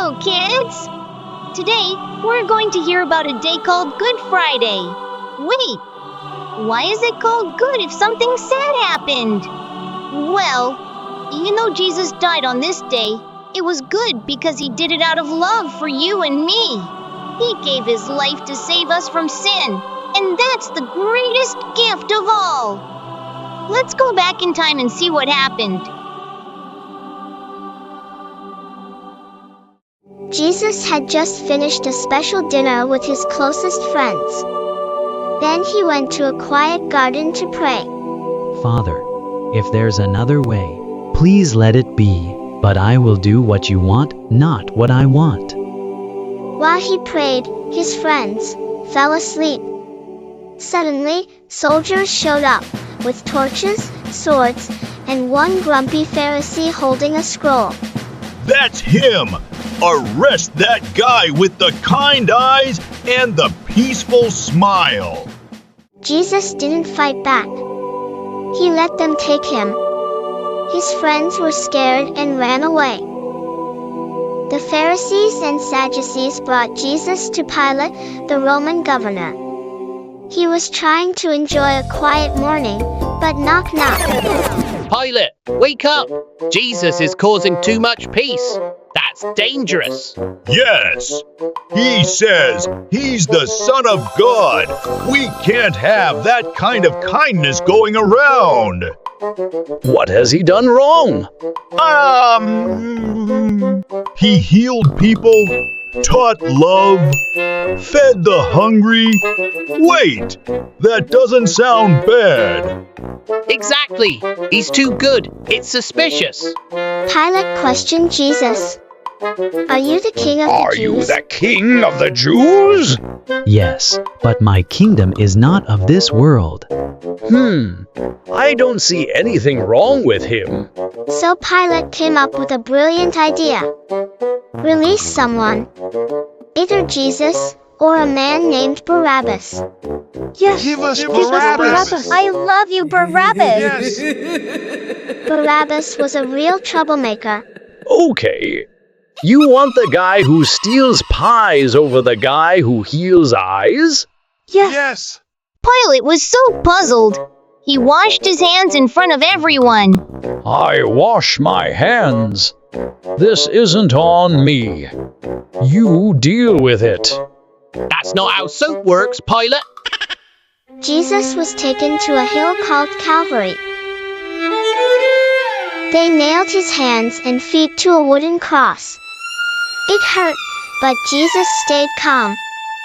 Hello, kids! Today, we're going to hear about a day called Good Friday. Wait, why is it called good if something sad happened? Well, even though Jesus died on this day, it was good because he did it out of love for you and me. He gave his life to save us from sin, and that's the greatest gift of all. Let's go back in time and see what happened. Jesus had just finished a special dinner with his closest friends. Then he went to a quiet garden to pray. Father, if there's another way, please let it be, but I will do what you want, not what I want. While he prayed, his friends fell asleep. Suddenly, soldiers showed up, with torches, swords, and one grumpy Pharisee holding a scroll. That's him! Arrest that guy with the kind eyes and the peaceful smile! Jesus didn't fight back. He let them take him. His friends were scared and ran away. The Pharisees and Sadducees brought Jesus to Pilate, the Roman governor. He was trying to enjoy a quiet morning, but knock knock. Pilate, wake up! Jesus is causing too much peace. That's dangerous. Yes! He says he's the Son of God! We can't have that kind of kindness going around! What has he done wrong? He healed people, taught love, fed the hungry. Wait, that doesn't sound bad. Exactly. He's too good. It's suspicious. Pilate questioned Jesus. Are you the king of the Are Jews? you the king of the Jews? Yes, but my kingdom is not of this world. I don't see anything wrong with him. So Pilate came up with a brilliant idea. Release someone. Either Jesus or a man named Barabbas. Yes, Give us Barabbas. I love you, Barabbas. Yes. Barabbas was a real troublemaker. Okay. You want the guy who steals pies over the guy who heals eyes? Yes. Pilate was so puzzled. He washed his hands in front of everyone. I wash my hands. This isn't on me. You deal with it. That's not how soap works, Pilate. Jesus was taken to a hill called Calvary. They nailed his hands and feet to a wooden cross. It hurt, but Jesus stayed calm.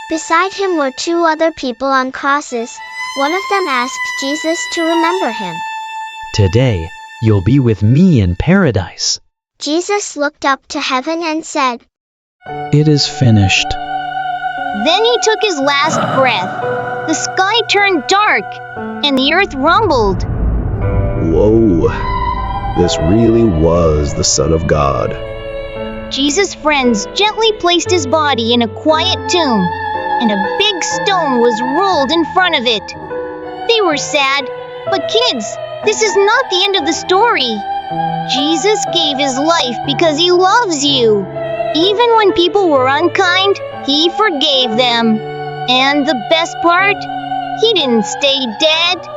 Beside him were two other people on crosses. One of them asked Jesus to remember him. Today, you'll be with me in paradise. Jesus looked up to heaven and said, It is finished. Then he took his last breath. The sky turned dark, and the earth rumbled. Whoa, this really was the Son of God. Jesus' friends gently placed his body in a quiet tomb, and a big stone was rolled in front of it. They were sad, but kids, this is not the end of the story. Jesus gave his life because he loves you. Even when people were unkind, he forgave them. And the best part, he didn't stay dead.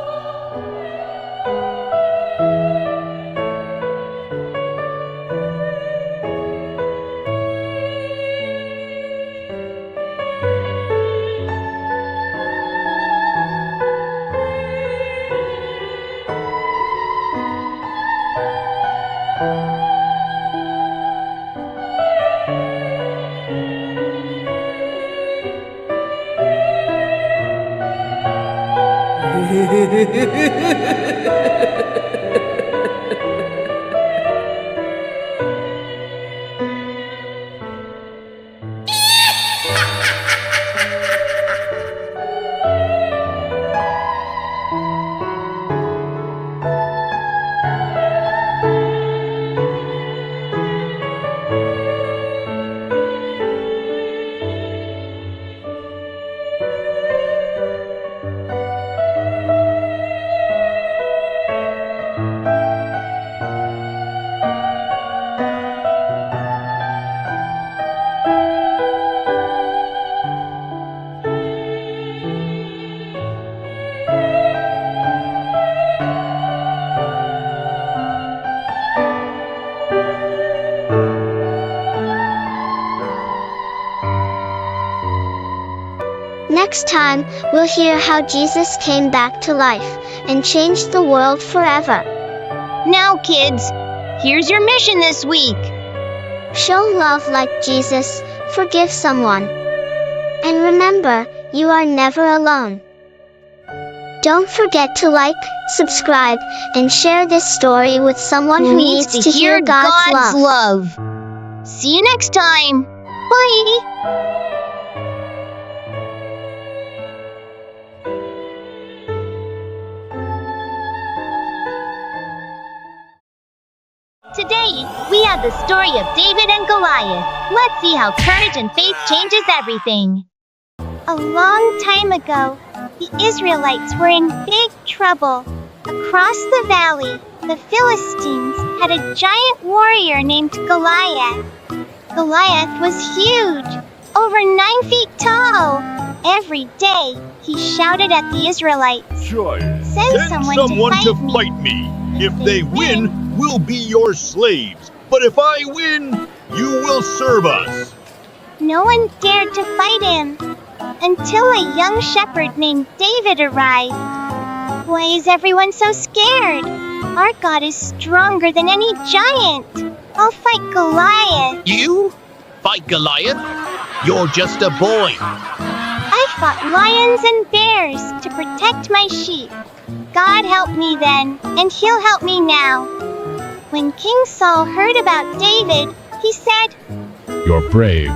Next time, we'll hear how Jesus came back to life and changed the world forever. Now, kids, here's your mission this week. Show love like Jesus, forgive someone. And remember, you are never alone. Don't forget to like, subscribe, and share this story with someone who needs to hear God's love. See you next time. Bye. Today, we have the story of David and Goliath. Let's see how courage and faith changes everything. A long time ago, the Israelites were in big trouble. Across the valley, the Philistines had a giant warrior named Goliath. Goliath was huge, over 9 feet tall. Every day, he shouted at the Israelites, Send someone to fight me. If they win, we'll be your slaves. But if I win, you will serve us. No one dared to fight him until a young shepherd named David arrived. Why is everyone so scared? Our God is stronger than any giant. I'll fight Goliath. You? Fight Goliath? You're just a boy. I fought lions and bears to protect my sheep. God helped me then, and he'll help me now. When King Saul heard about David, he said, You're brave,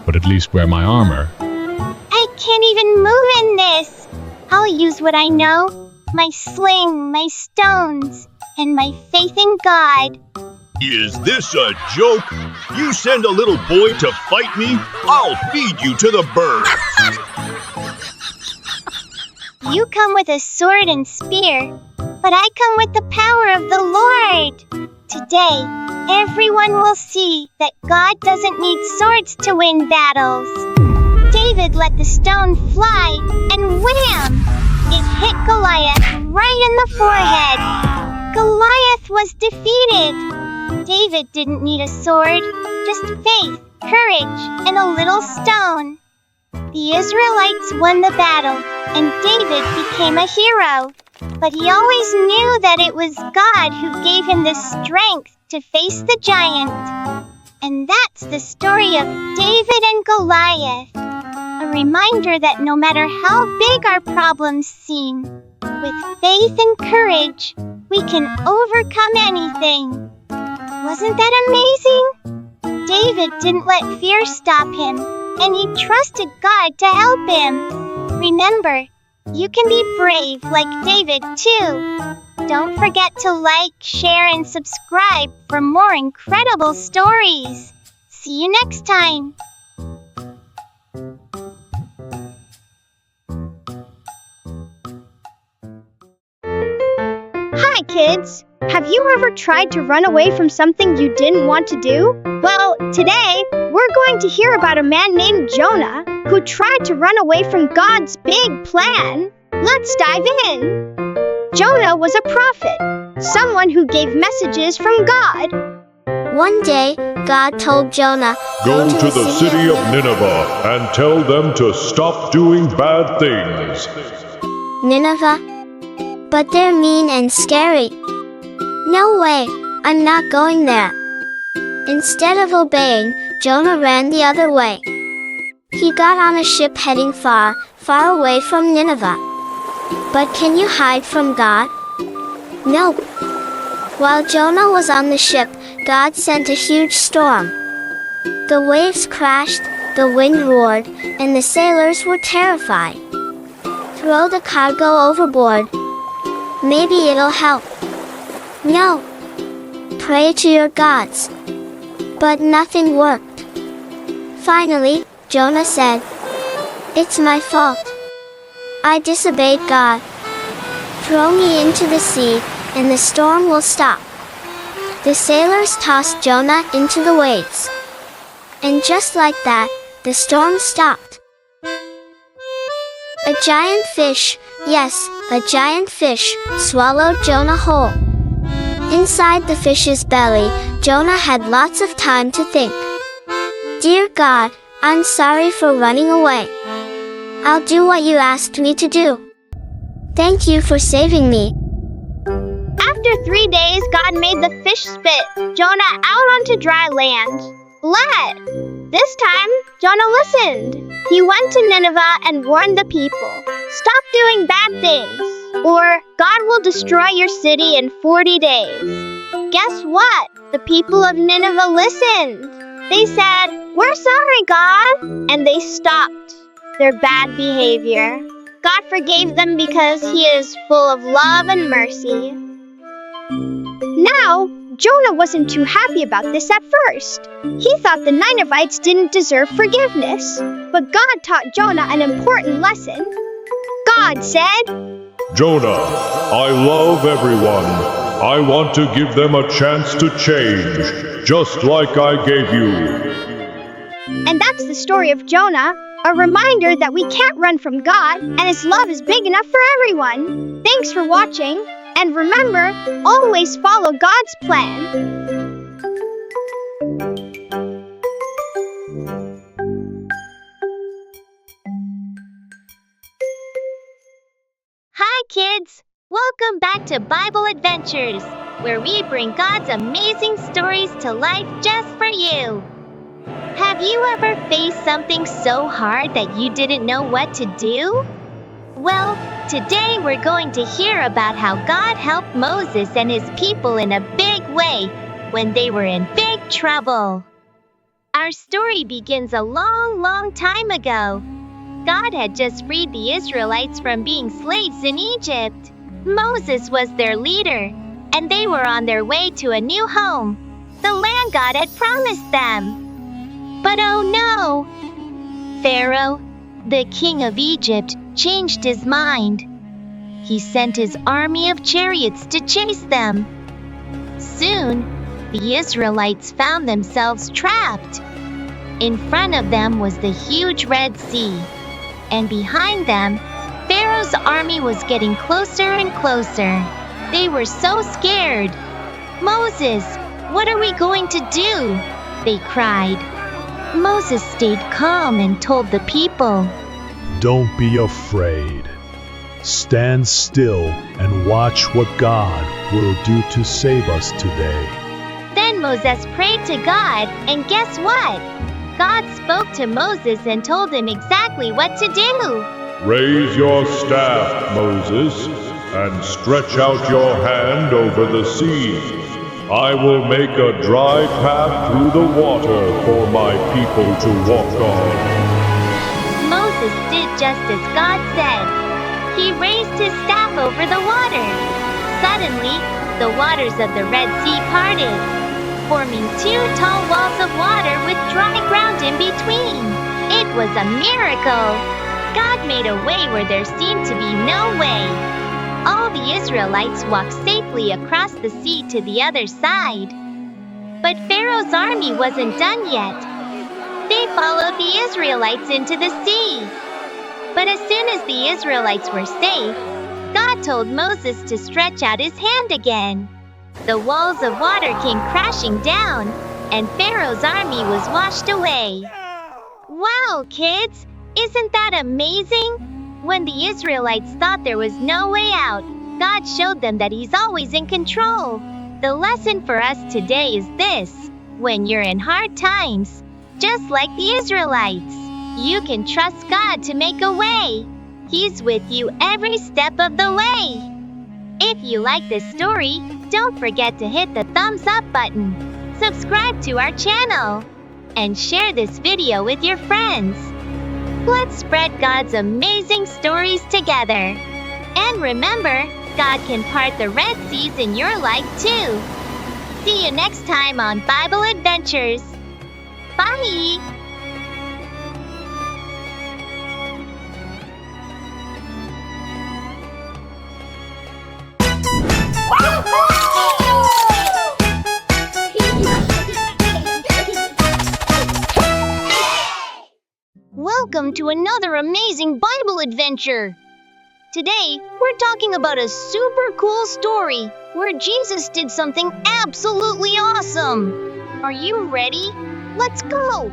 but at least wear my armor. I can't even move in this. I'll use what I know, my sling, my stones, and my faith in God. Is this a joke? You send a little boy to fight me? I'll feed you to the birds. You come with a sword and spear, but I come with the power of the Lord. Today, everyone will see that God doesn't need swords to win battles. David let the stone fly, and wham! It hit Goliath right in the forehead. Goliath was defeated. David didn't need a sword, just faith, courage, and a little stone. The Israelites won the battle, and David became a hero. But he always knew that it was God who gave him the strength to face the giant. And that's the story of David and Goliath. A reminder that no matter how big our problems seem, with faith and courage, we can overcome anything. Wasn't that amazing? David didn't let fear stop him, and he trusted God to help him. Remember, you can be brave like David too. Don't forget to like, share, and subscribe for more incredible stories. See you next time. Hi, kids! Have you ever tried to run away from something you didn't want to do? Well, today, we're going to hear about a man named Jonah who tried to run away from God's big plan. Let's dive in. Jonah was a prophet, someone who gave messages from God. One day, God told Jonah, Go to the city of Nineveh and tell them to stop doing bad things. Nineveh? But they're mean and scary. No way, I'm not going there. Instead of obeying, Jonah ran the other way. He got on a ship heading far, far away from Nineveh. But can you hide from God? Nope. While Jonah was on the ship, God sent a huge storm. The waves crashed, the wind roared, and the sailors were terrified. Throw the cargo overboard. Maybe it'll help. No. Pray to your gods. But nothing worked. Finally, Jonah said, It's my fault. I disobeyed God. Throw me into the sea, and the storm will stop. The sailors tossed Jonah into the waves. And just like that, the storm stopped. A giant fish, yes, a giant fish, swallowed Jonah whole. Inside the fish's belly, Jonah had lots of time to think. Dear God, I'm sorry for running away. I'll do what you asked me to do. Thank you for saving me. After 3 days, God made the fish spit Jonah out onto dry land. This time, Jonah listened. He went to Nineveh and warned the people, "Stop doing bad things, or God will destroy your city in 40 days. Guess what? The people of Nineveh listened. They said, "We're sorry, God," and they stopped their bad behavior. God forgave them because He is full of love and mercy. Now, Jonah wasn't too happy about this at first. He thought the Ninevites didn't deserve forgiveness. But God taught Jonah an important lesson. God said, Jonah, I love everyone. I want to give them a chance to change, just like I gave you. And that's the story of Jonah, a reminder that we can't run from God, and His love is big enough for everyone. Thanks for watching, and remember, always follow God's plan. Hi kids! Welcome back to Bible Adventures, where we bring God's amazing stories to life just for you. Have you ever faced something so hard that you didn't know what to do? Well, today we're going to hear about how God helped Moses and his people in a big way when they were in big trouble. Our story begins a long time ago. God had just freed the Israelites from being slaves in Egypt. Moses was their leader, and they were on their way to a new home, the land God had promised them. But oh no! Pharaoh, the king of Egypt, changed his mind. He sent his army of chariots to chase them. Soon, the Israelites found themselves trapped. In front of them was the huge Red Sea, and behind them, Pharaoh's army was getting closer and closer. They were so scared. "Moses, what are we going to do?" they cried. Moses stayed calm and told the people, "Don't be afraid. Stand still and watch what God will do to save us today." Then Moses prayed to God, and guess what? God spoke to Moses and told him exactly what to do. Raise your staff, Moses, and stretch out your hand over the sea. I will make a dry path through the water for my people to walk on. Moses did just as God said. He raised his staff over the water. Suddenly, the waters of the Red Sea parted, forming two tall walls of water with dry ground in between. It was a miracle. God made a way where there seemed to be no way. All the Israelites walked safely across the sea to the other side. But Pharaoh's army wasn't done yet. They followed the Israelites into the sea. But as soon as the Israelites were safe, God told Moses to stretch out his hand again. The walls of water came crashing down, and Pharaoh's army was washed away. Wow, kids! Isn't that amazing? When the Israelites thought there was no way out, God showed them that He's always in control. The lesson for us today is this: when you're in hard times, just like the Israelites, you can trust God to make a way. He's with you every step of the way. If you like this story, don't forget to hit the thumbs up button, subscribe to our channel, and share this video with your friends. Let's spread God's amazing stories together. And remember, God can part the Red Seas in your life too. See you next time on Bible Adventures. Bye! Welcome to another amazing Bible adventure. Today, we're talking about a super cool story where Jesus did something absolutely awesome. Are you ready? Let's go!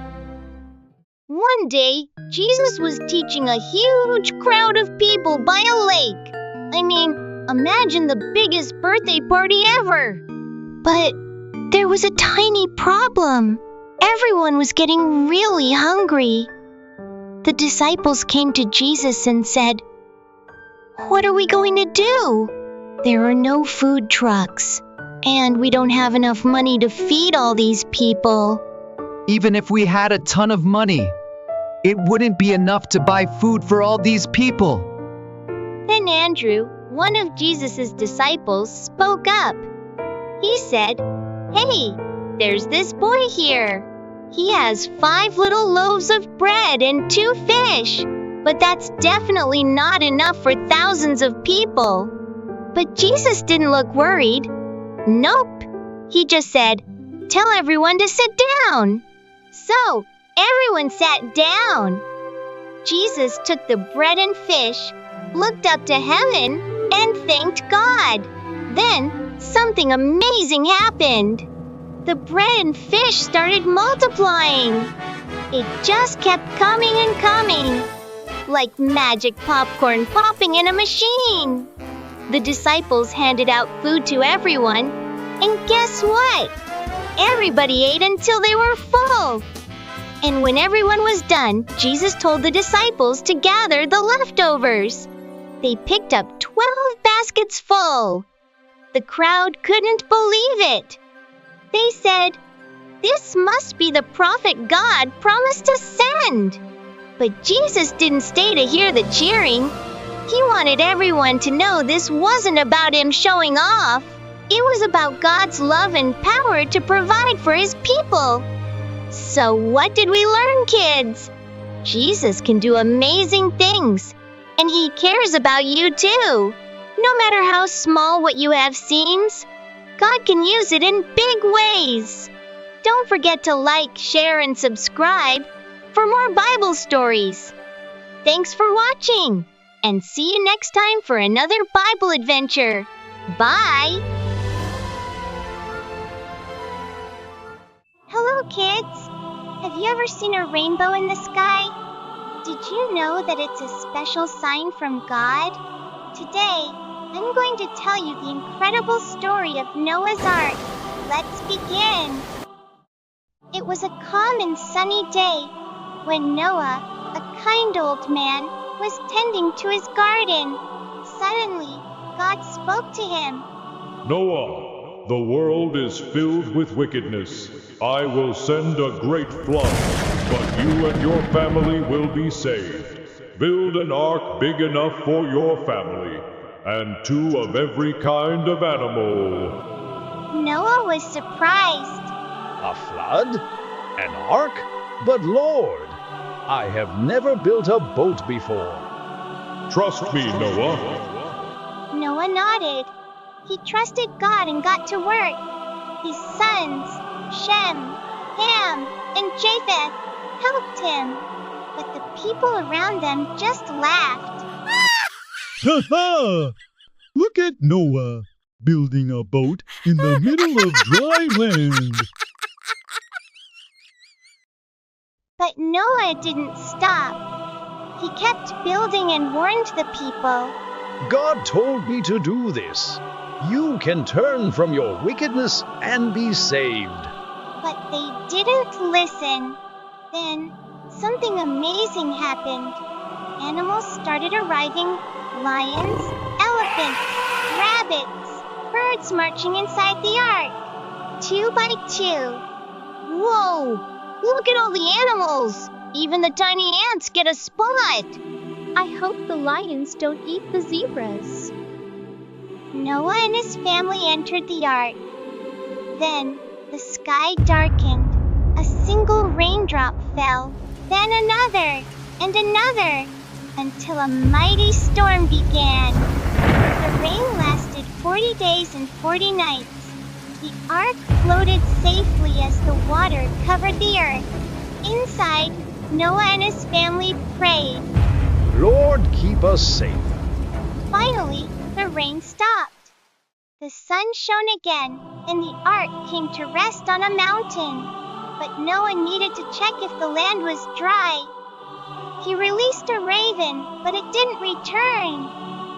One day, Jesus was teaching a huge crowd of people by a lake. I mean, imagine the biggest birthday party ever. But there was a tiny problem. Everyone was getting really hungry. The disciples came to Jesus and said, "What are we going to do? There are no food trucks, and we don't have enough money to feed all these people." Even if we had a ton of money, it wouldn't be enough to buy food for all these people. Then Andrew, one of Jesus' disciples, spoke up. He said, "Hey, there's this boy here. He has 5 little loaves of bread and 2 fish, but that's definitely not enough for thousands of people." But Jesus didn't look worried. Nope. He just said, "Tell everyone to sit down." So, everyone sat down. Jesus took the bread and fish, looked up to heaven, and thanked God. Then, something amazing happened. The bread and fish started multiplying. It just kept coming and coming, like magic popcorn popping in a machine. The disciples handed out food to everyone, and guess what? Everybody ate until they were full. And when everyone was done, Jesus told the disciples to gather the leftovers. They picked up 12 baskets full. The crowd couldn't believe it. They said, "This must be the prophet God promised to send." But Jesus didn't stay to hear the cheering. He wanted everyone to know this wasn't about him showing off. It was about God's love and power to provide for his people. So what did we learn, kids? Jesus can do amazing things, and he cares about you too. No matter how small what you have seems, God can use it in big ways. Don't forget to like, share, and subscribe for more Bible stories. Thanks for watching, and see you next time for another Bible adventure. Bye! Hello, kids! Have you ever seen a rainbow in the sky? Did you know that it's a special sign from God? Today, I'm going to tell you the incredible story of Noah's Ark. Let's begin! It was a calm and sunny day when Noah, a kind old man, was tending to his garden. Suddenly, God spoke to him. "Noah, the world is filled with wickedness. I will send a great flood, but you and your family will be saved. Build an ark big enough for your family, and 2 of every kind of animal." Noah was surprised. A flood? An ark? But Lord, I have never built a boat before. "Trust me, Noah." Noah nodded. He trusted God and got to work. His sons, Shem, Ham, and Japheth, helped him. But the people around them just laughed. Ha-ha! Look at Noah building a boat in the middle of dry land. But Noah didn't stop. He kept building and warned the people. God told me to do this. You can turn from your wickedness and be saved. But they didn't listen. Then something amazing happened. Animals started arriving. Lions, elephants, rabbits, birds marching inside the ark. 2 by 2. Whoa! Look at all the animals! Even the tiny ants get a spot! I hope the lions don't eat the zebras. Noah and his family entered the ark. Then the sky darkened. A single raindrop fell, then another, and another, until a mighty storm began. The rain lasted 40 days and 40 nights. The ark floated safely as the water covered the earth. Inside, Noah and his family prayed. Lord, keep us safe. Finally, the rain stopped. The sun shone again, and the ark came to rest on a mountain. But Noah needed to check if the land was dry. He released a raven, but it didn't return.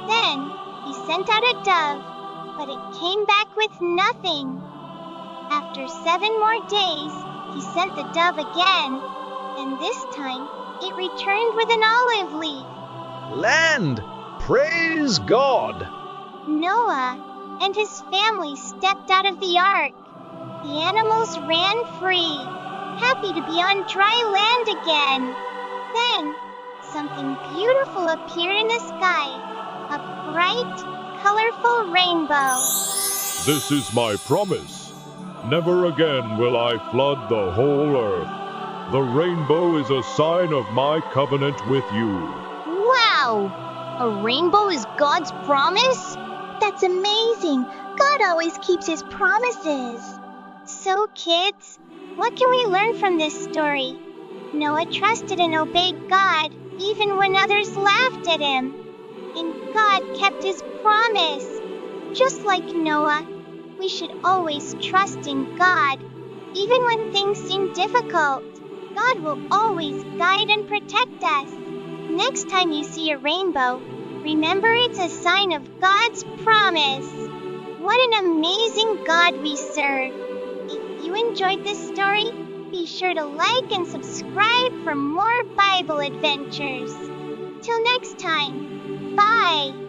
Then, he sent out a dove, but it came back with nothing. After 7 more days, he sent the dove again, and this time, it returned with an olive leaf. Land! Praise God! Noah and his family stepped out of the ark. The animals ran free, happy to be on dry land again. Then, something beautiful appeared in the sky, a bright, colorful rainbow. This is my promise. Never again will I flood the whole earth. The rainbow is a sign of my covenant with you. Wow! A rainbow is God's promise? That's amazing! God always keeps his promises. So, kids, what can we learn from this story? Noah trusted and obeyed God, even when others laughed at him. And God kept his promise. Just like Noah, we should always trust in God, even when things seem difficult. God will always guide and protect us. Next time you see a rainbow, remember it's a sign of God's promise. What an amazing God we serve. If you enjoyed this story, be sure to like and subscribe for more Bible adventures. Till next time, bye!